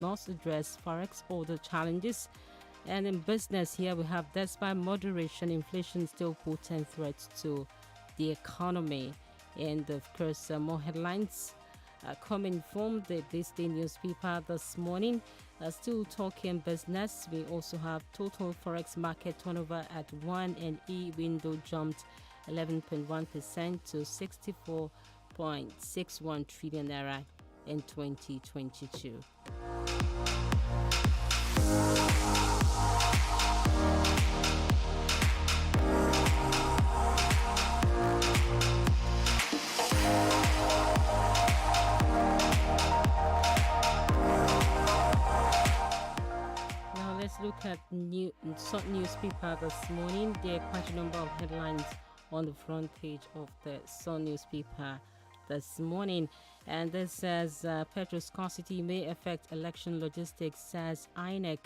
loss address forex border challenges. And in business here we have, despite moderation, inflation still potent threats to the economy. And of course, more headlines coming from this day newspaper this morning. Still talking business, we also have total forex market turnover at 1 and E window jumped 11.1% to 64.61 trillion naira in 2022. Let's look at Sun newspaper this morning. There are quite a number of headlines on the front page of the Sun newspaper this morning. And this says petrol scarcity may affect election logistics, says INEC.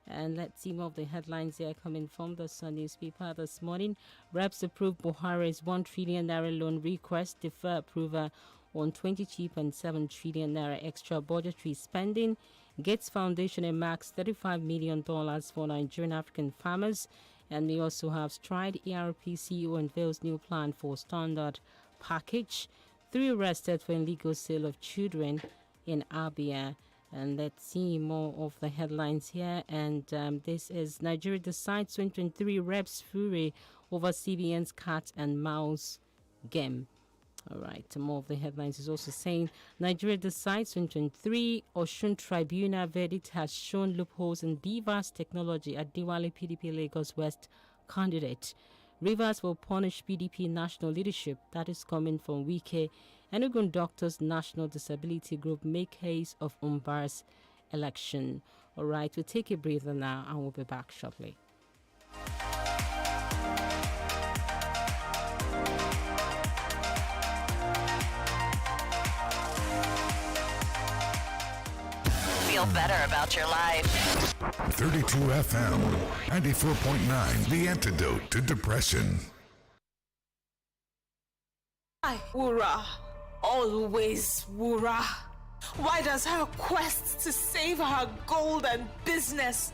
And let's see more of the headlines here coming from the Sun newspaper this morning. Reps approve Buhari's 1 trillion naira loan request, defer approval on 20.7 trillion naira extra budgetary spending. Gates Foundation earmarks $35 million for Nigerian African farmers. And we also have Stride ERP CEO unveils new plan for standard package. 3 arrested for illegal sale of children in Abia. And let's see more of the headlines here. And this is Nigeria decides 2023 reps fury over CBN's cat and mouse game. All right, more of the headlines is also saying Nigeria decides 2023 Osun Tribunal verdict has shown loopholes in BVAS technology at Diwali PDP Lagos West candidate. Rivers will punish PDP national leadership. That is coming from Wike. Enugu Doctors National Disability Group make case of unbiased election. All right, we'll take a breather now and we'll be back shortly. Feel better about your life. 32 FM, 94.9, the antidote to depression. Wura, always Wura. Why does her quest to save her gold and business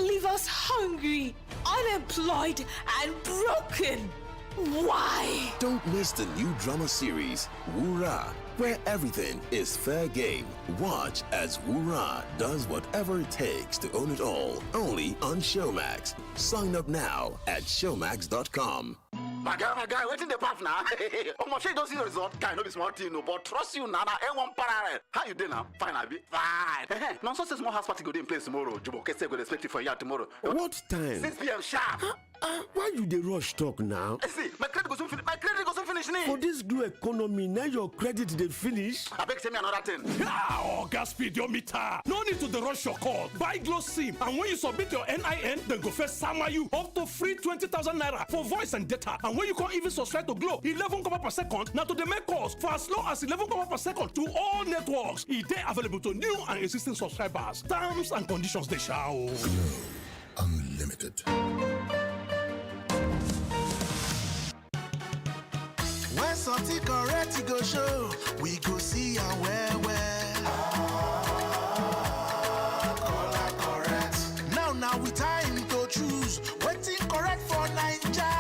leave us hungry, unemployed, and broken? Why? Don't miss the new drama series, Wura, where everything is fair game. Watch as Wura does whatever it takes to own it all. Only on Showmax. Sign up now at showmax.com. My guy, waiting the path now. Oh, my shade don't see the result. Guy, no be smart, you know, but trust you, Nana. One parallel. How you doing now? Fine, I be fine. Now, so small house party go in place tomorrow. Jubo Kese go expect you for you tomorrow. What time? 6 p.m. sharp. Why you dey rush talk now? See, my credit goes finish. My credit goes finish. For this glue economy, now your credit dey finish. I beg, tell me another thing. Gas speedometer. No need to rush your call. Buy Glow SIM, and when you submit your NIN, then go first sama you up to free 20,000 naira for voice and data. And when you can't even subscribe to Glow, 11 kobo per second. Now to the make calls for as low as 11 kobo per second to all networks. It dey available to new and existing subscribers. Terms and conditions they shall. Glow Unlimited. When something correct go show, we go see and well. Color correct. Now we time to choose. Waiting correct for Naija.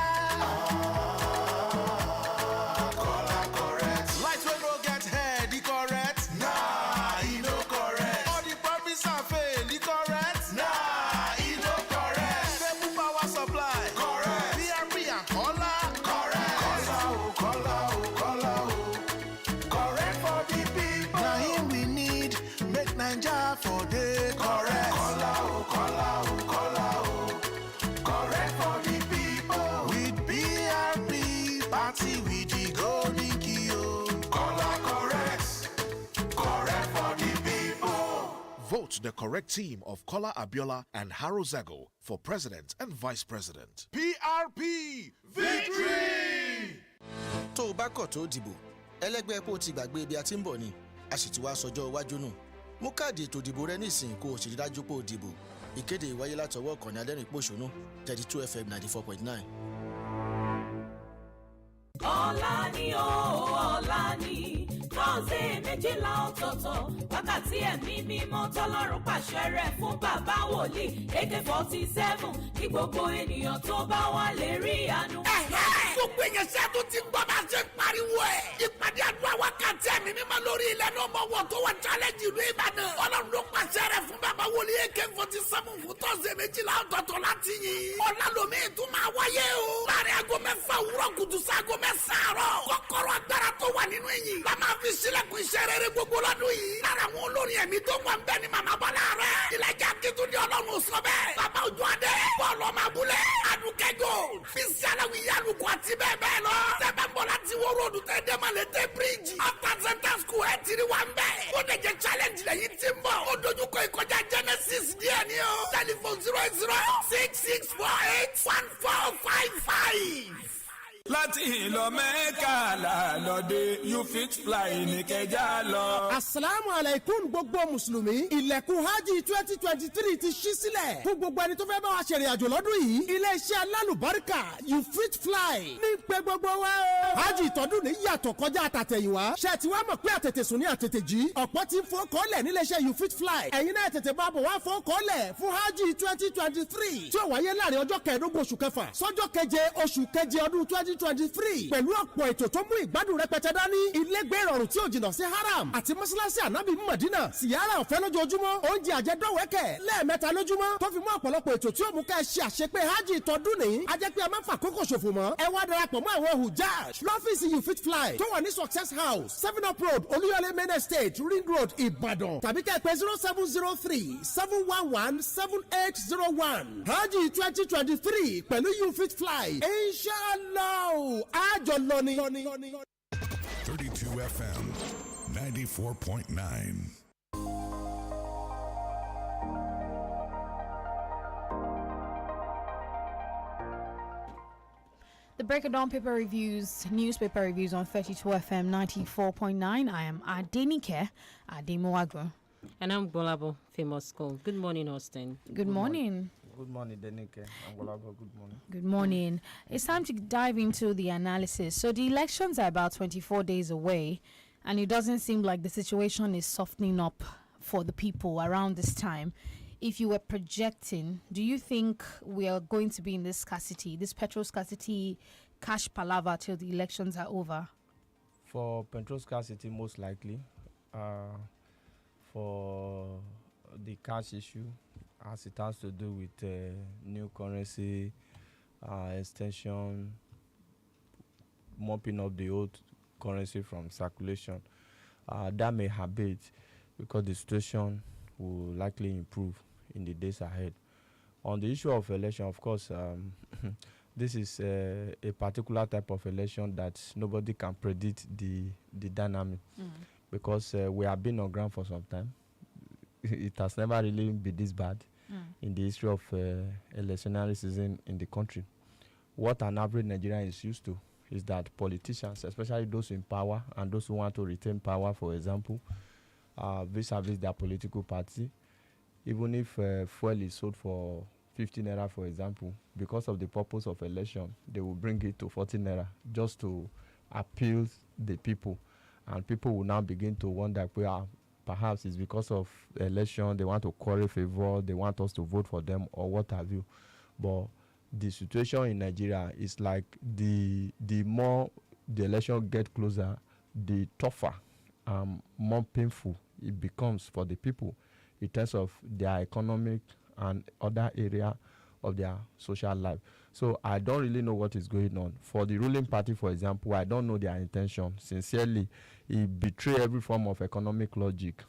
Color correct. Light when no get head, the correct. Nah, it no correct. All the promise and fail, the correct. Nah, it no correct. Stable power supply. Correct. PRP and color. For the correct. Correct for the people. With BRP party with the golden key. Color correct. Correct for the people. Vote the correct team of Kola Abiola and Haro Zago for president and vice president. PRP victory. Tó bá kọ̀ tó dìbò, ẹlẹ́gbẹ́ epo ti gbàgbé ibi àti ń bọ̀ ni, a sì ti wá sọjọ́ iwájú nù. Mú káàdì ètò ìdìbò rẹ nísìnyí kó o sì rí dájú pé o dìbò. Ìkéde ìwáyé látọwọ́ ìkànnì Adẹ́rìn-Pòṣónú 32 FM 94.9. Ọ̀la ni o, ọ̀la ni. tọ́sẹ̀ méjìlá ọ̀tọ̀ọ̀tọ̀ wákàtí ẹ̀mí mímọ́ tọ́lọ́run pàṣẹ rẹ̀ fún bàbá wòlíì AK-47 kí gbogbo ènìyàn tó bá wà lè rí àánú. Gbogbo èèyàn ṣe tó ti gbọ́ bá ṣe pariwo ẹ̀. Ìpàdé àdúrà wákàtí ẹ̀mí mímọ́ lórí ilẹ̀ náà mọ̀ wọ́n tó wà challenge ìlú Ìbàdàn. Ọlọ́run ló pàṣẹ rẹ̀ fún bàbá wòlíì AK-47 fún tọ́sẹ̀ méjìlá ọ̀tọ̀ọ̀tọ̀ láti yìn. Ọ̀làlómi tún máa wáyé o. Láàrin aago mẹ́fà òwúrọ̀ kùtù sáago mẹ́sàn-án àárọ̀. Kọ́kọ́rọ́ agbára tó wà nínú ìyìn. La máa fi sílẹ̀kùn iṣẹ́ rere gbogbo lọ́dún yìí. Lára àwọn olórin ẹ̀mí tó wà ń bẹ ni Màmá Bọ́lá rẹ̀. Ìlàjà Akitunde Ọlọ́run sọ bẹ́ẹ̀. Bàbá Ojú Adé. Bọ́ọ̀lù ọmọ abúlé. Adùkẹ́ Gold. Fíìsì aláwìyé àlùkò àti bẹ́ẹ̀ bẹ́ẹ̀ lọ. Tẹ́bẹ̀ ń bọ̀ láti wo ròdù tẹ́ dé Malete bridge. After Center School ẹ̀ tiri wa ń bẹ̀. Ó dẹ̀ jẹ́ challenge lẹ́yìn tí ń bọ̀. Ó dojúkọ ìkọjá Genesis díẹ̀ ni o. Telephone 0066481455. láti ìlọ mẹ́ka làlọ́dẹ you fit fly ní kẹjá lọ. asalaamu alaikum gbogbo mùsùlùmí ilẹ̀kùn hajj 2023 ti ṣí sílẹ̀ fún gbogbo ẹni tó fẹ́ bá wa ṣèrìn àjò lọ́dún yìí iléeṣẹ́ alálùbáríkà you fit fly ní pé gbogbo wa o. hajj ìtọ́dún ní yàtọ̀ kọjá àtàtẹ̀yìnwá ṣe ti wá mọ̀ pé àtètè sùn ní àtètè jí ọ̀pọ̀ ti ń fọ́ kọ́lẹ̀ níléeṣẹ́ you fit fly ẹ̀yin náà tètè bá bọ̀ wá fọ́ kọ́lẹ̀ fún hajj 2023 tí ó wáyé láàrin ọjọ́ kẹẹ̀ẹ́dógún oṣù kẹfà sọ́jọ́ keje oṣù keje ọdún 2023 pẹ̀lú ọ̀pọ̀ ètò tó mú ìgbádùn rẹpẹtẹ dání ilégbé ìrọ̀rùn tí ò jìnnà sí haram àti mọ́sálásí ànábì Mádínà síyára ọ̀fẹ́ lójoojúmọ́ oúnjẹ àjẹdọ́wẹ́kẹ̀ lẹ́ẹ̀mẹ́ta lójúmọ́ tó fi mú ọ̀pọ̀lọpọ̀ ètò tí ó mú ká ẹ ṣe àṣepé hajj tọdún ní ajẹ́pẹ́ ẹ má fà kókò ṣòfò mọ́ ẹ wá darapọ̀ mọ́ àwọn hujjaj lọ́fíìsì you fit fly tó wà ní success house 7up road olúyọlé main estate ring road Ìbàdàn tàbí kẹ́ ẹ pè 0703-711-7801 hajj 2023 pẹ̀lú you fit fly inshallah àjọ lọ ni. 32 FM 94.9. The Break of Dawn newspaper reviews on 32 FM 94.9. I am Adenike Ademuwagun. And I'm Gbolabo, famous school. Good morning, Austin. Good morning. Good morning, Adenike. I'm Gbolabo. Good morning. Good morning. It's time to dive into the analysis. So the elections are about 24 days away, and it doesn't seem like the situation is softening up for the people around this time. If you were projecting, do you think we are going to be in this scarcity, this petrol scarcity, cash palaver till the elections are over? For petrol scarcity, most likely. For the cash issue, as it has to do with new currency extension, mopping up the old currency from circulation, that may abate because the situation will likely improve in the days ahead. On the issue of election, of course, this is a particular type of election that nobody can predict the dynamic because we have been on ground for some time. It has never really been this bad in the history of electionary season in the country. What an average Nigerian is used to is that politicians, especially those in power and those who want to retain power, for example, vis-a-vis their political party, even if fuel is sold for 50 naira, for example, because of the purpose of election, they will bring it to 40 naira just to appeal the people. And people will now begin to wonder, perhaps it's because of election, they want to curry favor, they want us to vote for them, or what have you. But the situation in Nigeria is like the more the election get closer, the tougher, more painful it becomes for the people in terms of their economic and other area of their social life. So I don't really know what is going on. For the ruling party, for example, I don't know their intention. Sincerely, it betrays every form of economic logic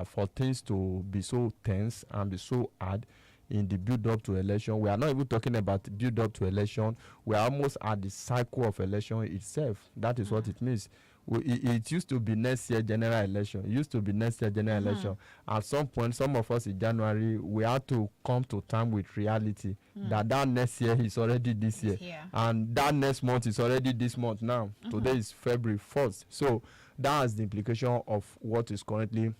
for things to be so tense and be so hard in the build-up to election. We are not even talking about build-up to election. We are almost at the cycle of election itself. That is what it means. It used to be next year general election. It used to be next year general election. At some point, some of us in January, we had to come to terms with reality that next year is already this year. And that next month is already this month now. Today is February 1st. So that is the implication of what is currently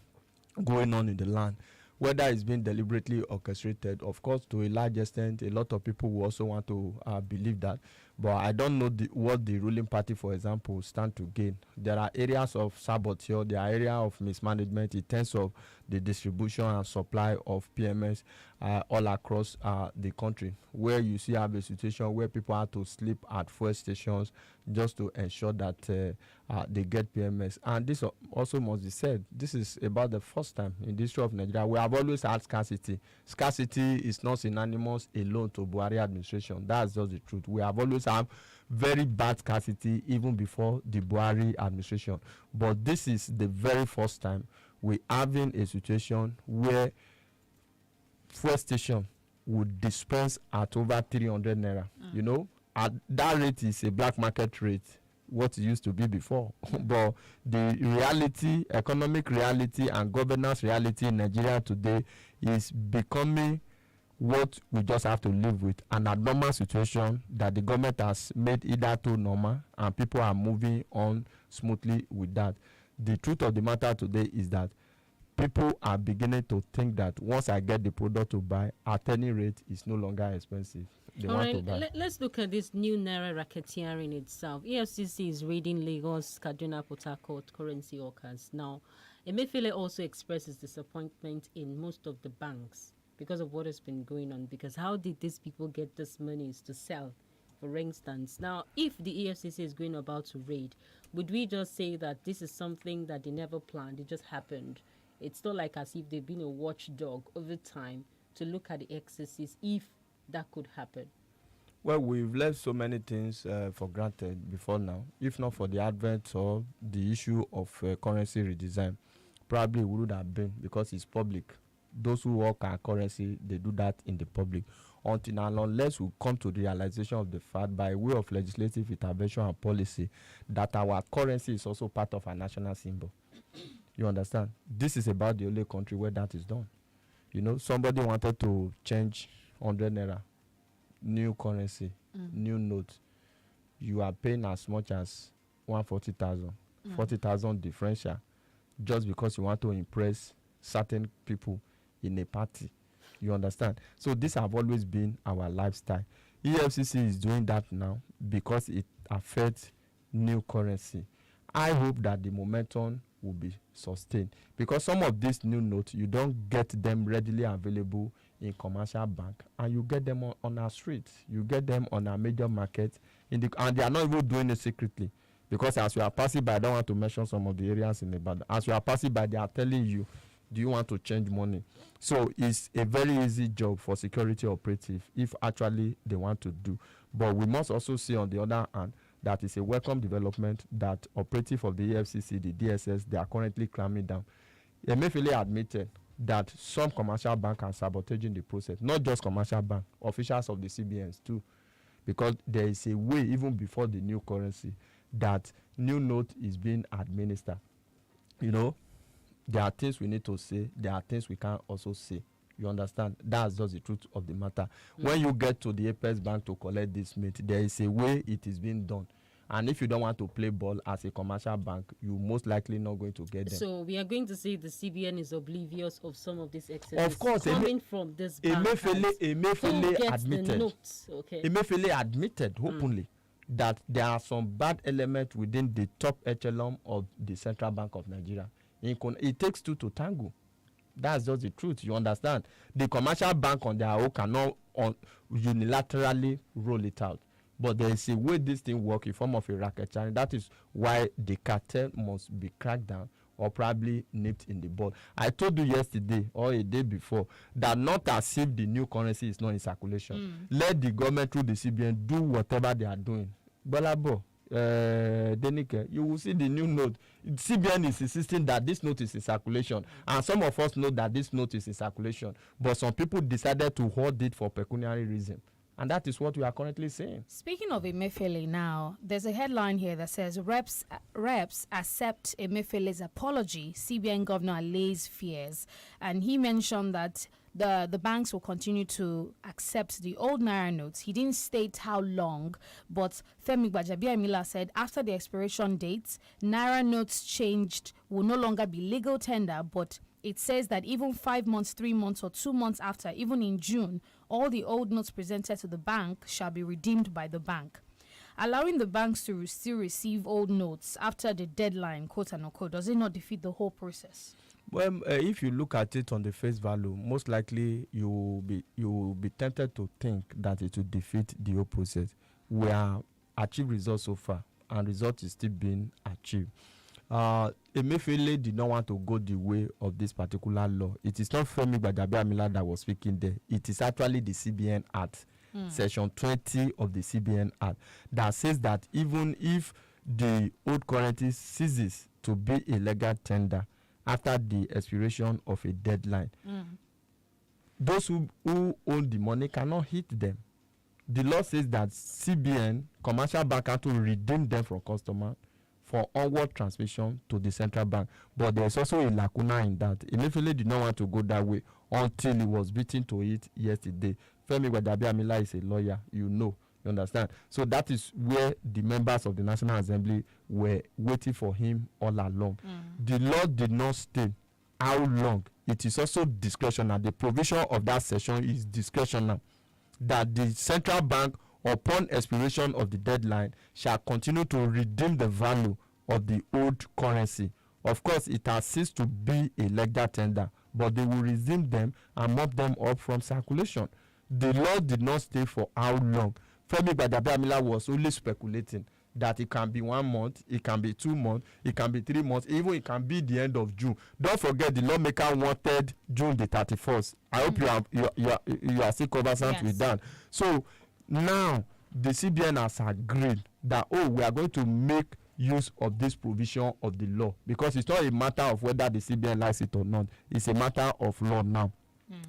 going on in the land. Whether it's been deliberately orchestrated, of course, to a large extent, a lot of people will also want to believe that. But I don't know what the ruling party, for example, stand to gain. There are areas of saboteur, there are areas of mismanagement in terms of the distribution and supply of PMS all across the country, where you see have a situation where people have to sleep at fuel stations just to ensure that they get PMS. And this also must be said, this is about the first time in the history of Nigeria. We have always had scarcity. Scarcity is not synonymous alone to Buhari administration. That's just the truth. We have always had very bad scarcity even before the Buhari administration. But this is the very first time we having a situation where fuel station would dispense at over 300 naira. You know, at that rate is a black market rate, what it used to be before. But the reality, economic reality and governance reality in Nigeria today is becoming what we just have to live with, an abnormal situation that the government has made either too normal and people are moving on smoothly with that. The truth of the matter today is that people are beginning to think that once I get the product to buy, at any rate, it's no longer expensive. They All want right, to buy. let's look at this new Naira racketeering itself. EFCC is raiding Lagos, Kaduna, Port Harcourt currency hawkers. Now, Emefiele also expresses disappointment in most of the banks because of what has been going on. Because how did these people get this monies to sell, for instance? Now, if the EFCC is going about to raid, would we just say that this is something that they never planned, it just happened? It's not like as if they've been a watchdog over time to look at the excesses, if that could happen. Well, we've left so many things for granted before now. If not for the advent or the issue of currency redesign, probably it would have been, because it's public. Those who work our currency, they do that in the public. Until and unless we come to the realization of the fact, by way of legislative intervention and policy, that our currency is also part of our national symbol. You understand? This is about the only country where that is done. You know, somebody wanted to change 100 naira, new currency, new note. You are paying as much as 140,000, 40,000 differential, just because you want to impress certain people in a party. You understand? So these have always been our lifestyle. EFCC is doing that now because it affects new currency. I hope that the momentum will be sustained, because some of these new notes, you don't get them readily available in commercial bank, and you get them on our streets, you get them on our major market, and they are not even doing it secretly, because as you are passing by, I don't want to mention some of the areas in Ibadan, as you are passing by, they are telling you, do you want to change money? So it's a very easy job for security operative if actually they want to do. But we must also see, on the other hand, that is a welcome development that operative of the EFCC, the DSS, they are currently clamping down. Emefiele admitted that some commercial banks are sabotaging the process, not just commercial bank, officials of the CBNs too, because there is a way, even before the new currency, that new note is being administered. You know, there are things we need to say, there are things we can't also say. You understand? That's just the truth of the matter. When you get to the Apex Bank to collect this meat, there is a way it is being done. And if you don't want to play ball as a commercial bank, you most likely not going to get them. So we are going to say the CBN is oblivious of some of these excesses of course, coming from this bank. Emefiele admitted. Okay. Emefiele admitted openly that there are some bad elements within the top echelon of the Central Bank of Nigeria. It takes two to tango. That's just the truth. You understand? The commercial bank on their own cannot unilaterally roll it out. But there is a way this thing works in form of a racket, and that is why the cartel must be cracked down or probably nipped in the bud. I told you yesterday or a day before that not as if the new currency is not in circulation. Let the government through the CBN do whatever they are doing. Gbolabo, Adenike, you will see the new note. CBN is insisting that this note is in circulation, and some of us know that this note is in circulation, but some people decided to hold it for pecuniary reason. And that is what we are currently saying. Speaking of Emefiele now, there's a headline here that says reps accept Emefiele's apology, CBN governor allays fears. And he mentioned that the banks will continue to accept the old Naira notes. He didn't state how long, but Femi Gbajabiamila said after the expiration date, Naira notes changed will no longer be legal tender, but it says that even 5 months, 3 months, or 2 months after, even in June, all the old notes presented to the bank shall be redeemed by the bank. allowing the banks to still receive old notes after the deadline, quote unquote, does it not defeat the whole process? Well, if you look at it on the face value, most likely you will be tempted to think that it will defeat the whole process. We have achieved results so far, and results is still being achieved. Emefiele did not want to go the way of this particular law. It is not Femi Gbadabe-Amila that was speaking there. It is actually the CBN Act, Section 20 of the CBN Act, that says that even if the old currency ceases to be a legal tender after the expiration of a deadline, those who own the money cannot hit them. The law says that CBN, commercial bank, have to redeem them from customer for onward transmission to the central bank. But there's also a lacuna in that. Emefiele did not want to go that way until he was beaten to it yesterday. Femi Gbadabe-Amila is a lawyer, you understand? So that is where the members of the National Assembly were waiting for him all along. The law did not state how long. It is also discretional. The provision of that section is discretional, that the central bank, upon expiration of the deadline, shall continue to redeem the value of the old currency. Of course, it has ceased to be a legal tender, but they will redeem them and mop them up from circulation. The law did not state for how long. Femi Gbadabe-Amila was only speculating that it can be 1 month, it can be 2 months, it can be 3 months, even it can be the end of June. Don't forget, the lawmaker wanted June the 31st. I hope you are still conversant with that. So now the CBN has agreed that, we are going to make use of this provision of the law, because it's not a matter of whether the CBN likes it or not. It's a matter of law now.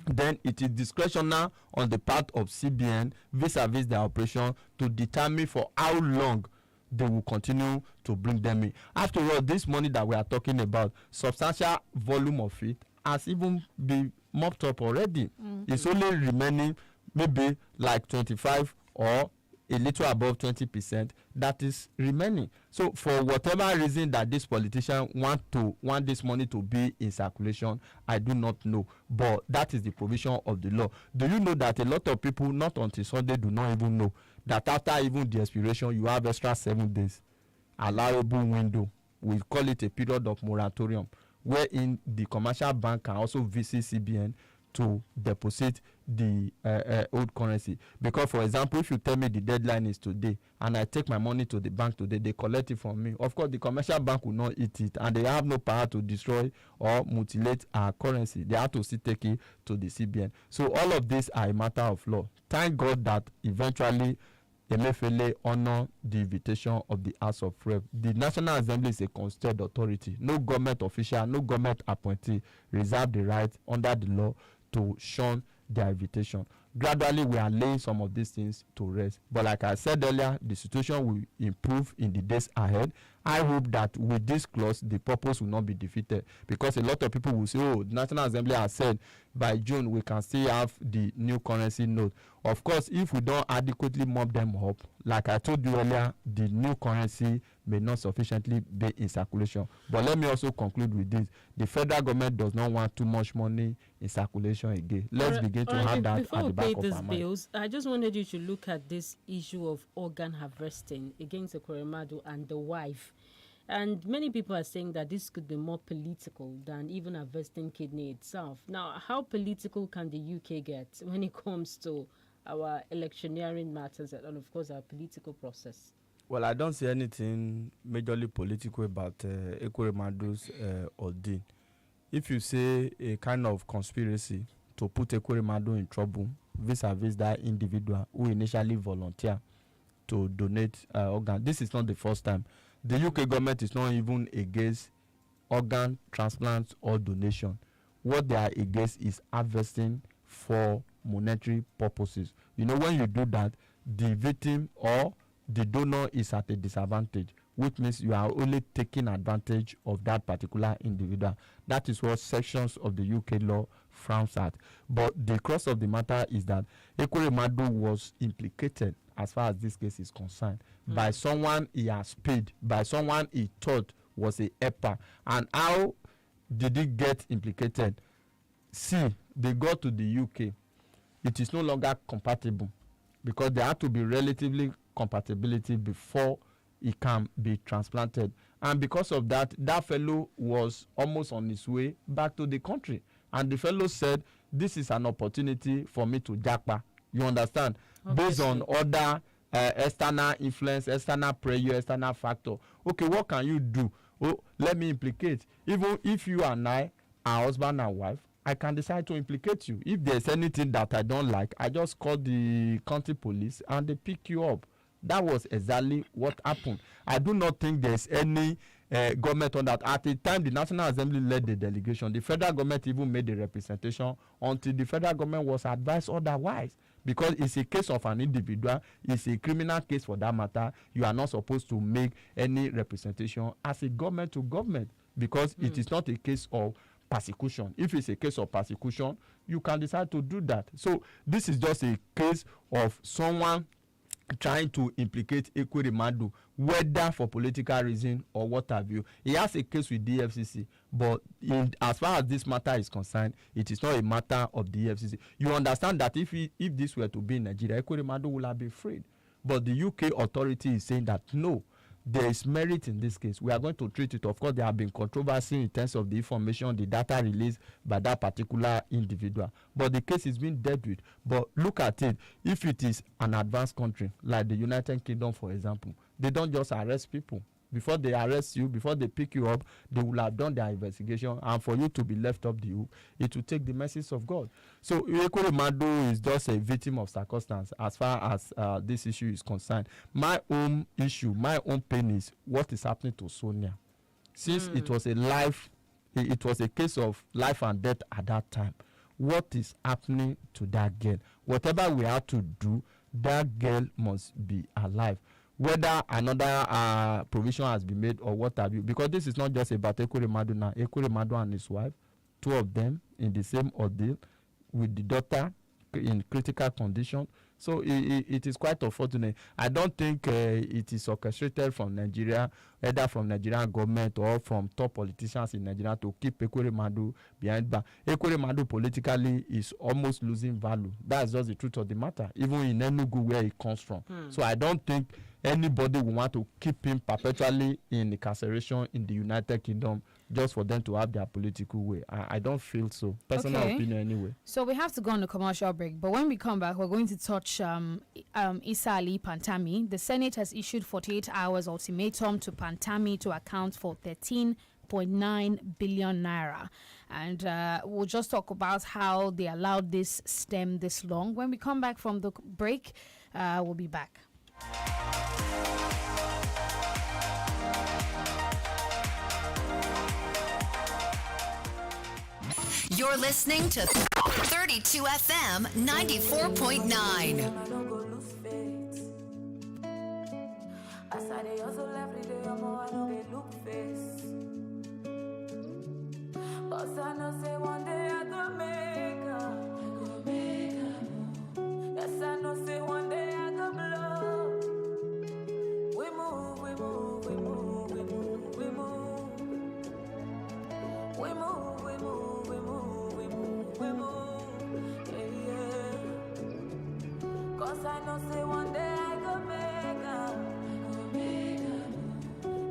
Then it is discretional on the part of CBN vis-a-vis their operation to determine for how long they will continue to bring them in. After all, this money that we are talking about, substantial volume of it has even been mopped up already. It's only remaining maybe like 25 or a little above 20% that is remaining. So for whatever reason that this politician want this money to be in circulation, I do not know, but that is the provision of the law. Do you know that a lot of people, not until Sunday, do not even know that after even the expiration you have extra 7 days allowable window? We call it a period of moratorium, wherein the commercial bank can also visit CBN to deposit the old currency. Because, for example, if you tell me the deadline is today and I take my money to the bank today, they collect it from me. Of course, the commercial bank will not eat it, and they have no power to destroy or mutilate our currency. They have to still take it to the CBN. So all of these are a matter of law. Thank God that eventually Emefiele honor the invitation of the House of Rep. The National Assembly is a constituted authority. No government official, no government appointee reserve the right under the law to shun their invitation. Gradually, we are laying some of these things to rest. But like I said earlier, the situation will improve in the days ahead. I hope that with this clause, the purpose will not be defeated, because a lot of people will say, the National Assembly has said by June we can still have the new currency note. Of course, if we don't adequately mop them up, like I told you earlier, the new currency may not sufficiently be in circulation. But let me also conclude with this. The federal government does not want too much money in circulation again. Let's begin to have that at the back of our mind. I just wanted you to look at this issue of organ harvesting against Ekweremadu and the wife. And many people are saying that this could be more political than even harvesting kidney itself. Now, how political can the UK get when it comes to our electioneering matters and, of course, our political process? Well, I don't see anything majorly political about Ekweremadu's ordeal. If you say a kind of conspiracy to put Ekweremadu in trouble vis-a-vis that individual who initially volunteered to donate organ, this is not the first time. The UK government is not even against organ transplants or donation. What they are against is harvesting for monetary purposes. You know, when you do that, the victim or the donor is at a disadvantage, which means you are only taking advantage of that particular individual. That is what sections of the UK law frowns at. But the crux of the matter is that Ekweremadu was implicated, as far as this case is concerned, by someone he has paid, by someone he thought was a helper. And how did he get implicated? See, they got to the UK. It is no longer compatible, because they have to be relatively compatibility before it can be transplanted. And because of that, that fellow was almost on his way back to the country. And the fellow said, this is an opportunity for me to japa. You understand? Okay. Based on other external influence, external pressure, external factor. Okay, what can you do? Oh, let me implicate. Even if you and I are husband and wife, I can decide to implicate you. If there's anything that I don't like, I just call the county police and they pick you up. That was exactly what happened. I do not think there's any government on that. At the time the National Assembly led the delegation, the federal government even made the representation until the federal government was advised otherwise. Because it's a case of an individual, it's a criminal case for that matter. You are not supposed to make any representation as a government to government, because it is not a case of persecution. If it's a case of persecution, you can decide to do that. So this is just a case of someone trying to implicate Ekweremadu, whether for political reason or what have you. He has a case with the FCC, but as far as this matter is concerned, it is not a matter of the FCC. You understand that if this were to be in Nigeria, Ekweremadu would have been freed. But the UK authority is saying that no, there is merit in this case. We are going to treat it. Of course, there have been controversy in terms of the information, the data released by that particular individual. But the case is being dealt with. But look at it. If it is an advanced country, like the United Kingdom, for example, they don't just arrest people. Before they arrest you, before they pick you up, they will have done their investigation. And for you to be left up the hook, it will take the mercies of God. So Ekweremadu is just a victim of circumstance as far as this issue is concerned. My own issue, my own pain is what is happening to Sonia. Since it was a case of life and death at that time, what is happening to that girl? Whatever we have to do, that girl must be alive. Whether another provision has been made or what have you, because this is not just about Ekweremadu now. Ekweremadu and his wife, two of them in the same ordeal, with the daughter in critical condition. So it is quite unfortunate. I don't think it is orchestrated from Nigeria, either from Nigerian government or from top politicians in Nigeria, to keep Ekweremadu behind bar. Ekweremadu politically is almost losing value. That's just the truth of the matter, even in Enugu where he comes from. So I don't think anybody will want to keep him perpetually in incarceration in the United Kingdom just for them to have their political way. I don't feel so. Personal opinion anyway. So we have to go on a commercial break. But when we come back, we're going to touch Isa Ali Pantami. The Senate has issued 48 hours ultimatum to Pantami to account for 13.9 billion naira. And we'll just talk about how they allowed this stem this long. When we come back from the break, we'll be back. You're listening to 32 FM 94.9. As I dey hustle every day, I know they look face. Cause I know say one day I go make up. Yes, I know say one day I go blow. We move, we move, we move, we move, we move. We move, we move, we move, we move, we move. Yeah, yeah. Cause I know say one day I go make up.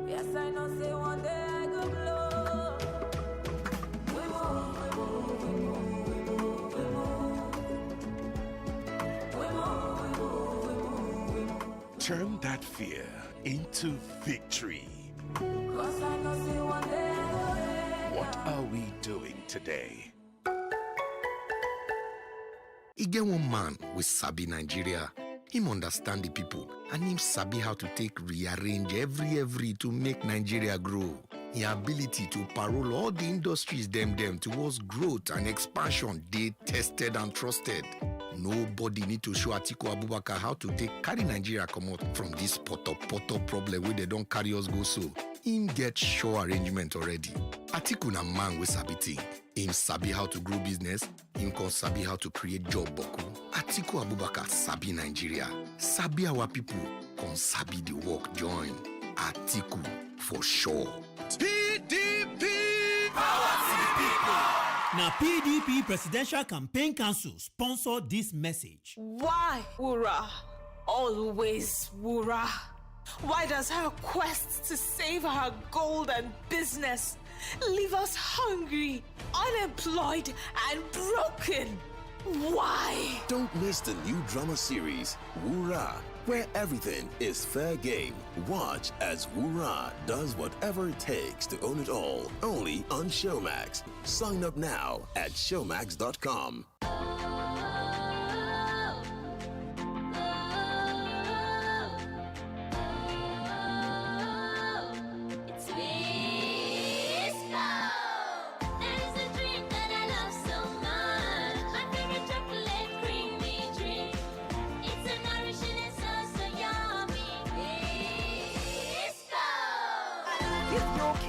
Yes, I know say one day I go blow. We move, we move, we move, we move, we move. We move, we move, we move, we move. Turn that fear into victory. Cause I know say one day I go make What are we doing today? E get one man with Sabi Nigeria. Him understand the people and him sabi how to take rearrange every to make Nigeria grow. His ability to parole all the industries them towards growth and expansion, they tested and trusted. Nobody need to show Atiku Abubakar how to take carry Nigeria come out from this poto problem where they don't carry us go so. Him get sure arrangement already. Atiku na man with sabi thing. Him sabi how to grow business. Him can sabi how to create job boku. Atiku Abubakar sabi Nigeria. Sabi our people. Can sabi the work join. Atiku for sure. PDP! Power to the people! Now PDP Presidential Campaign Council sponsor this message. Why, Ura? always, Wura? Why does her quest to save her gold and business leave us hungry, unemployed, and broken? Why? Don't miss the new drama series, Wura, where everything is fair game. Watch as Wura does whatever it takes to own it all. Only on Showmax. Sign up now at showmax.com.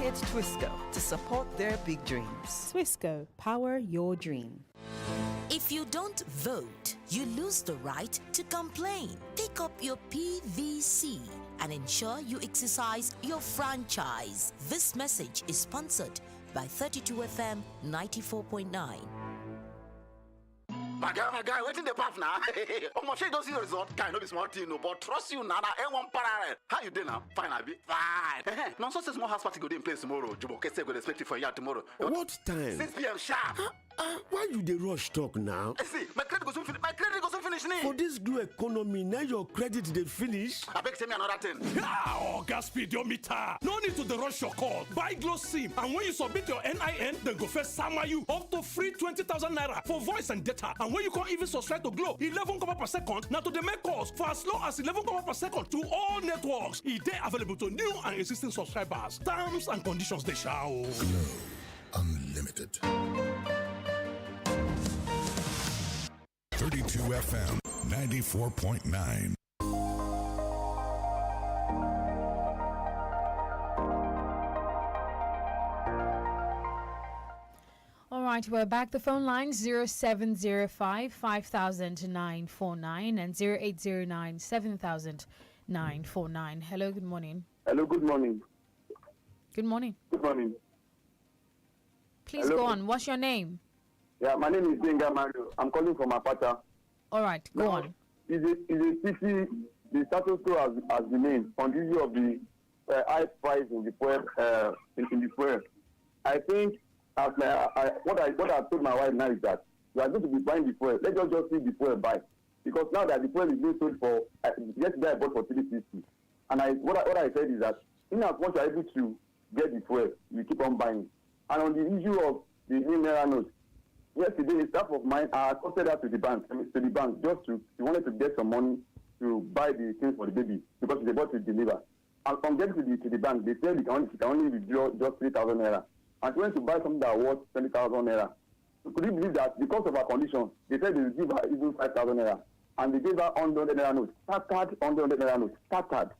Kids Twisco to support their big dreams. Twisco, power your dream. If you don't vote, you lose the right to complain. Pick up your PVC and ensure you exercise your franchise. This message is sponsored by 32FM 94.9. My guy, waiting the path now. Almost you don't see the result. Guy, no be smart thing, no, but trust you, Nana. One parallel. How you doing now? Fine, I be fine. No, so small house party go in place tomorrow. Jubo Kese go expect you for you tomorrow. What time? 6 p.m. sharp. Why you the rush talk now? See, my credit goes finish. My credit goes finish. For this glue economy, now your credit they finish. I beg tell me another thing. Gas speedometer. No need to rush your call. Buy Glow SIM, and when you submit your NIN, then go first sama you up to free 20,000 naira for voice and data. And when you can't even subscribe to Glow, 11 kobo per second. Now to the make calls for as low as 11 kobo per second to all networks. It is available to new and existing subscribers. Terms and conditions they shall. Glow Unlimited. 32 FM 94.9. All right, we're back. The phone line 0705 5,949 and 0809 7,949. Hello, good morning. Hello, good morning. Good morning. Good morning. Please go on. What's your name? Yeah, my name is Benga Mario. I'm calling from Apata. All right, go on. Is a pity the status quo has remained on the issue of the high price in the fuel. In the fuel, I think what I told my wife now is that we are going to be buying the fuel. Let's just see the fuel buy, because now that the fuel is being sold for yesterday I bought for 350, and what I said is that in as much as able to get the fuel, we keep on buying. And on the issue of the new naira note, yesterday a staff of mine accosted her to the bank just to she wanted to get some money to buy the things for the baby because they bought to deliver. And from getting to the bank, they said she can only withdraw just 3,000 naira. And she went to buy something that was 20,000 naira. So could you believe that because of her condition, they said they would give her even 5,000 naira. And they gave her 100 naira note, started 100 naira note, started.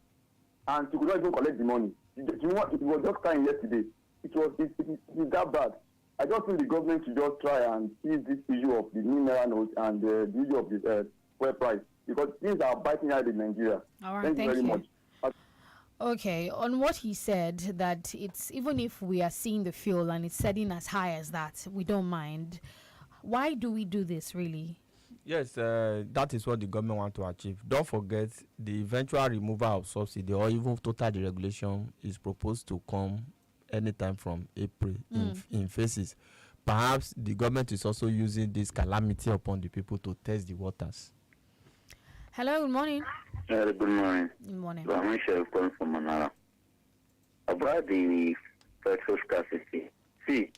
And she could not even collect the money. You know what? It was just crying yesterday. It is that bad. I just think the government should just try and see this issue of the new naira note and the issue of the fuel price, because things are biting out in Nigeria. All right, thank you very much. Okay, on what he said, that it's even if we are seeing the fuel and it's setting as high as that, we don't mind. Why do we do this, really? Yes, that is what the government want to achieve. Don't forget, the eventual removal of subsidy or even total deregulation is proposed to come anytime from April in phases. Perhaps the government is also using this calamity upon the people to test the waters. Hello, good morning. Good morning. Good morning. I'm Michelle calling from Manara. About the petrol scarcity. See,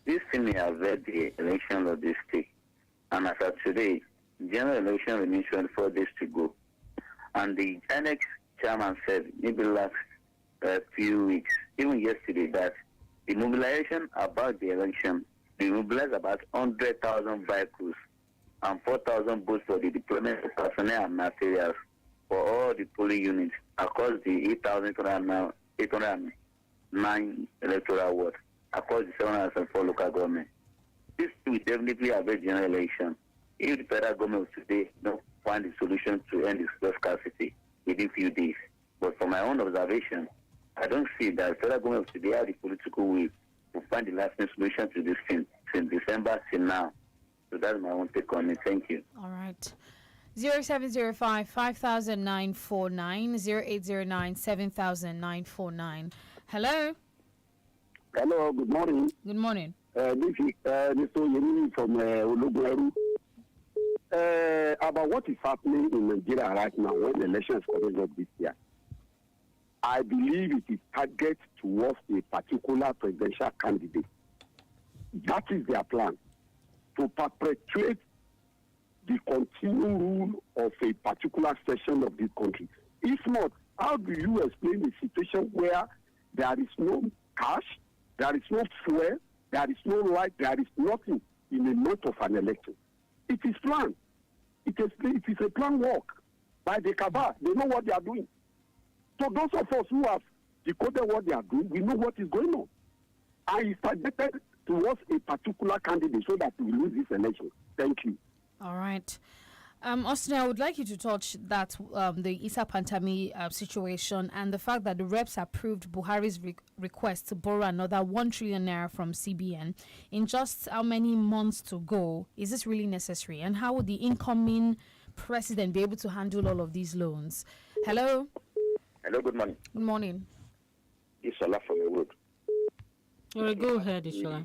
this thing may affect the election of this state. And as of today, general election remains 24 days to go. And the INEC chairman said maybe last few weeks, even yesterday, that the mobilization about the election, they mobilized about 100,000 vehicles and 4,000 boats for the deployment of personnel and materials for all the polling units across the 809 electoral wards across the 704 local government. This will definitely affect general election if the federal government today don't find a solution to end this scarcity within few days. But from my own observation, I don't see that the federal government today have the political will to find the lasting solution to this thing since December till now. So that's my own take on it. Thank you. All right. 0705 500949, 0809 7949. Hello. Hello, good morning. Good morning. This is Mr. Yemi from Olugweru. About what is happening in Nigeria right now when the election is coming up this year. I believe it is targeted towards a particular presidential candidate. That is their plan, to perpetuate the continuing rule of a particular section of this country. If not, how do you explain a situation where there is no cash, there is no fuel, there is no light, there is nothing in a month of an election? It is planned. It is a planned work by the cabal. They know what they are doing. So those of us who have decoded what they are doing, we know what is going on. And it's targeted towards a particular candidate so that we lose this election. Thank you. All right. Austin, I would like you to touch that the Issa Pantami situation and the fact that the reps approved Buhari's request to borrow another 1 trillion naira from CBN in just how many months to go. Is this really necessary? And how would the incoming president be able to handle all of these loans? Hello? Hello, good morning. Good morning. It's Ola from the road. All right, go ahead, Ishola.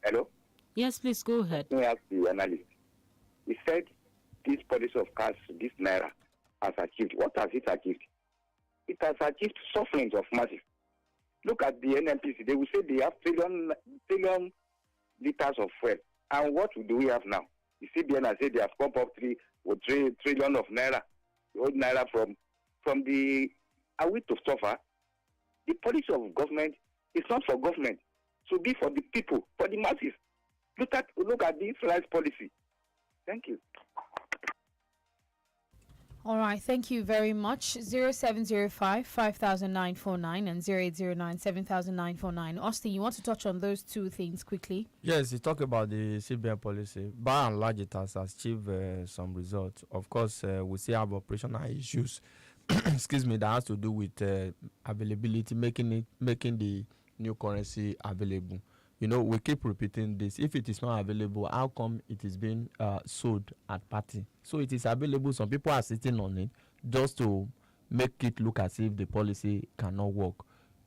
Hello? Yes, please go ahead. Let me ask the analyst. He said this policy of cash, this naira, has achieved. What has it achieved? It has achieved softening of masses. Look at the NMPC. They will say they have trillion liters of fuel. And what do we have now? The CBN has said they have pumped up 3 trillion of naira. The old naira from the... Are we to suffer? The policy of government is not for government. So be for the people, for the masses. Look at this rice policy. Thank you. All right, thank you very much. 0705 500949 and 0809 7949. Austin, you want to touch on those two things quickly? Yes, you talk about the CBN policy. By and large, it has achieved some results. Of course, we still have operational issues. Excuse me, that has to do with availability, making the new currency available. You know, we keep repeating this. If it is not available, how come it is being sold at party? So it is available. Some people are sitting on it just to make it look as if the policy cannot work.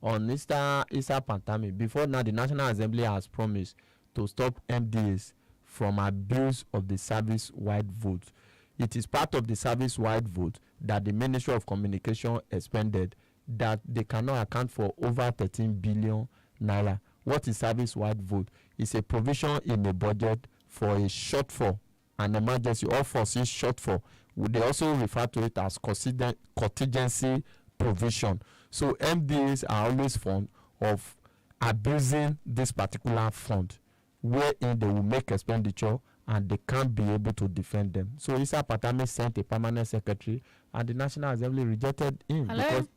On Issa Pantami, before now, the National Assembly has promised to stop MDAs from abuse of the service-wide vote. It is part of the service-wide vote that the Ministry of Communication expended that they cannot account for over 13 billion naira. What is service-wide vote? It's a provision in the budget for a shortfall, an emergency or foreseen shortfall. They also refer to it as contingency provision. So MDAs are always fond of abusing this particular fund, wherein they will make expenditure and they can't be able to defend them. So Issa Pantami sent a permanent secretary, and the National Assembly rejected him. Hello?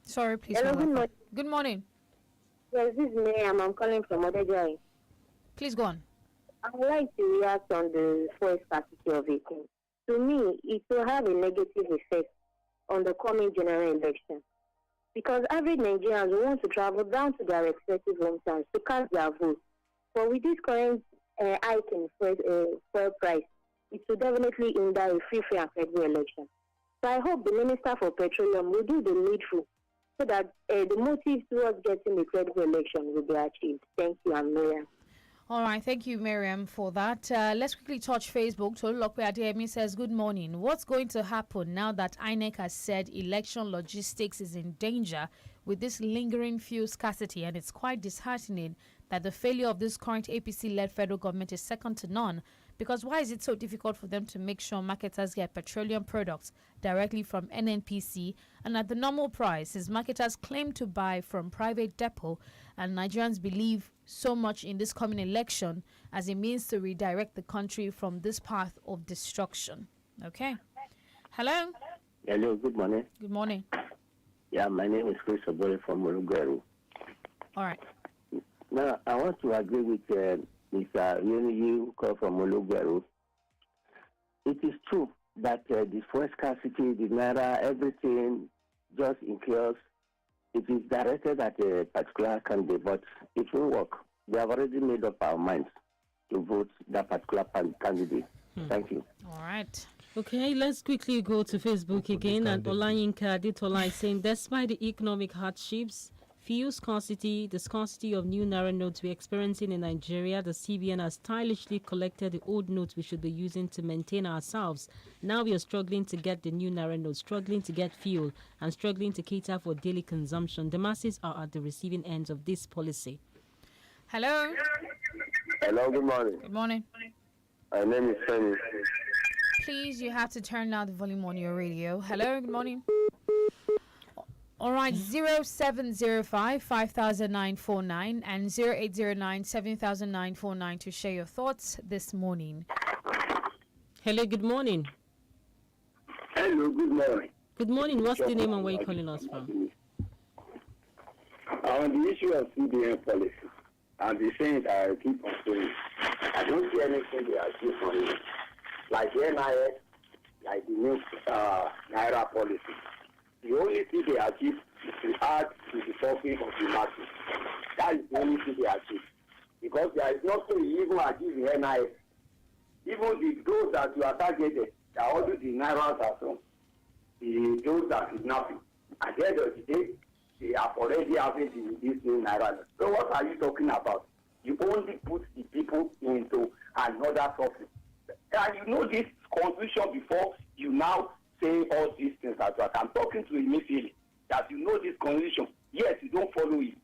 Sorry, please. Hello, good morning. Good morning. Yes, this is Miriam. I'm calling from Adenike. Please go on. I would like to react on the fuel scarcity of it. To me, it will have a negative effect on the coming general election. Because average Nigerians will want to travel down to their respective hometowns to cast their vote. But with this current hike in fuel price, it will definitely hinder a free, fair, and credible election. So I hope the Minister for Petroleum will do the needful so that the motive towards getting a credible election will be achieved. Thank you, I'm Miriam. All right, thank you, Miriam, for that. Let's quickly touch Facebook. Tolulokwe Adeyemi says, good morning. What's going to happen now that INEC has said election logistics is in danger with this lingering fuel scarcity? And it's quite disheartening that the failure of this current APC-led federal government is second to none. Because why is it so difficult for them to make sure marketers get petroleum products directly from NNPC and at the normal price, as marketers claim to buy from private depot, and Nigerians believe so much in this coming election as a means to redirect the country from this path of destruction? Okay. Hello? Hello, good morning. Good morning. Yeah, my name is Chris Obore from Olugweru. All right. Now, I want to agree with Mr. You call from Olugweru. It is true that the fuel scarcity, the naira, everything just incurs. It is directed at a particular candidate, but it won't work. We have already made up our minds to vote that particular candidate. Thank you. All right. Okay, let's quickly go to Facebook again. And Olayinka Adetola is saying, despite the economic hardships, fuel scarcity, the scarcity of new naira notes we're experiencing in Nigeria, the CBN has stylishly collected the old notes we should be using to maintain ourselves. Now we are struggling to get the new naira notes, struggling to get fuel, and struggling to cater for daily consumption. The masses are at the receiving ends of this policy. Hello. Hello, good morning. Good morning. My name is Femi. Please, you have to turn down the volume on your radio. Hello, good morning. All right, 0705 5949 and 0809 7949 to share your thoughts this morning. Hello, good morning. Hello, good morning. Good morning. What's the name and where you calling us from? On the issue of CBN policy, and the things I keep on saying, I don't see anything they achieve on it. Like the NIS, like the new Naira policy. The only thing they achieve is to add to the suffering of the masses. That is the only thing they achieve. Because there is nothing you even achieve in NIS. Even those that you are targeted, they are also the Nairas are from. Those that are kidnapping. At the end of the day, they are already having this new Naira. So what are you talking about? You only put the people into another suffering. And you know this confusion before you now say all these things as well. I'm talking to immediately that you know this confusion. Yes, you don't follow it.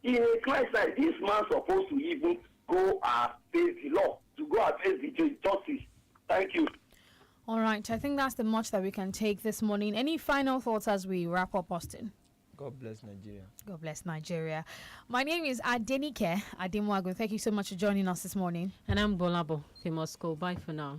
In a crime like this man supposed to even go and face the law, to go and face the justice. Thank you. All right, I think that's the much that we can take this morning. Any final thoughts as we wrap up, Austin? God bless Nigeria. God bless Nigeria. My name is Adenike Ademuwagun. Thank you so much for joining us this morning. And I'm Gbolabo, Famous School. Bye for now.